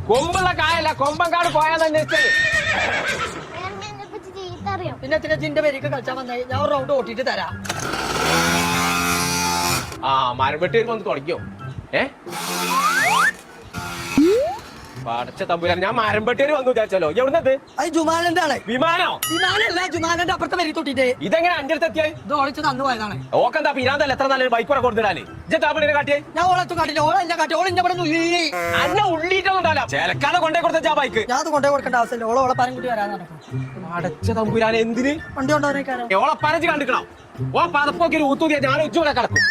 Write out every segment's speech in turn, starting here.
കൊമ്പുള്ള കായല്ല കൊമ്പങ്കാട് പോയാന്ന് അന്വേഷിച്ചത്. പിന്നെ ചിന്റെ പേരേക്ക് കളിച്ചാൽ വന്നായി ഞാൻ ഒരു റൗണ്ട് ഓട്ടിട്ട് തരാം. ആ മരം വെട്ടി വരുമ്പോ ഒന്ന് തുടങ്ങിയോ? പടച്ച തമ്പുരാൻ, ഞാൻ മരം വെട്ടിയേര് വന്നു വിചാരിച്ചല്ലോ. എവിടുന്നത്? അത് ജുമാനന്റെ ആളെ. വിമാനോ? വിമാനല്ല, ജുമാനന്റെ അപ്പുറത്തെ വരി തൊട്ടിട്ട്. ഇതെങ്ങനെ അഞ്ച് അടുത്തെത്തിയായി? ഇത് ഓളിച്ച് തന്നു പോയതാണ്. ഓക്കെന്താ പിരാന്തല്ല, എത്ര നല്ലൊരു ബൈക്ക് കൂടെ കൊടുത്തിടാന്. ഇജ്ജെ കാട്ടിയേ? ഞാൻ ഓളത്തും കാട്ടില്ല, ഓളെ കാട്ടി ഓളിന്റെ ഇവിടെ അന്നെ ഉള്ളിട്ടൊന്നുണ്ടാവില്ല. ചേലക്കാതെ കൊണ്ടേ കൊടുത്ത ബൈക്ക് ഞാൻ അത് കൊണ്ടേ കൊടുക്കേണ്ട ആവശ്യമില്ല. ഓളെ പരം കൂട്ടി വരാൻ നടക്കും. അടച്ച തമ്പുരാൻ, എന്തിന് വണ്ടി കൊണ്ടുവരേക്കാരോ? ഓളെ പരച്ച് കണ്ടിക്കണോ? ഓ പതപ്പൊക്കെ ഒരു ഊത്തൂതിയ ഞാൻ ഉച്ചൂടെ കിടക്കും.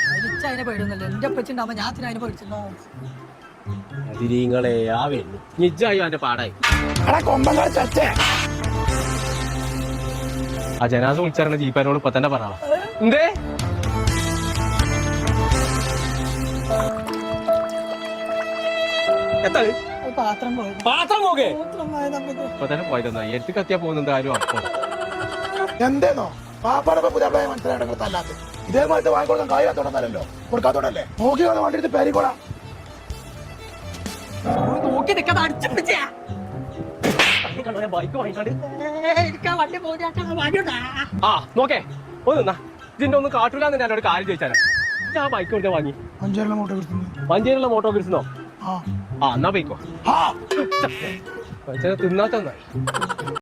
അതിനെ പേടിയൊന്നുമില്ല. എന്റെ അപ്പച്ചുണ്ടാവുമ്പോ ഞാൻ അതിനെ പേടിച്ചിട്ടുണ്ടാവും. അതിരിങ്ങളെ ആ വരുന്നു നിജായോ എന്റെ പാടായി. ആ ജനാസ വിളിച്ചറിഞ്ഞ ജീപ്പാനോട് ഇപ്പൊ തന്നെ പറയാം. എന്തേ പാത്രം പോകെ ഇപ്പൊ തന്നെ പോയതെന്നാ എടുത്ത് കത്തിയാ പോകുന്നത് ആരും. അപ്പൊ എന്തേന്നോ പാപ്പാടൊപ്പം പുതിയ മനസ്സിലായിട്ട് ഇതേമാതിരി വാങ്ങിക്കൊടുക്കാൻ കാര്യത്തോടല്ലോ കൊടുക്കാത്തോടല്ലേ നോക്കി വണ്ടി എടുത്ത് പേരിക്കോളാ. നോക്കി നിൽക്കാതെ അടിച്ചു പിടിച്ചാ ബൈക്ക് വാങ്ങിക്കാണ്ട് വണ്ടി പോകാ. ആ നോക്കേ ഒന്ന് ഇതിന്റെ ഒന്നും കാട്ടൂലെന്ന് ഞാൻ ഒരു കാര്യം ചോദിച്ചാലോ. ഞാൻ ബൈക്ക് കൊടുത്താ വാങ്ങി മഞ്ചേരിയുള്ള മോട്ടോ കിട്ടുന്നോ? ആ എന്നാ പോയിക്കോ. തിന്നാത്ത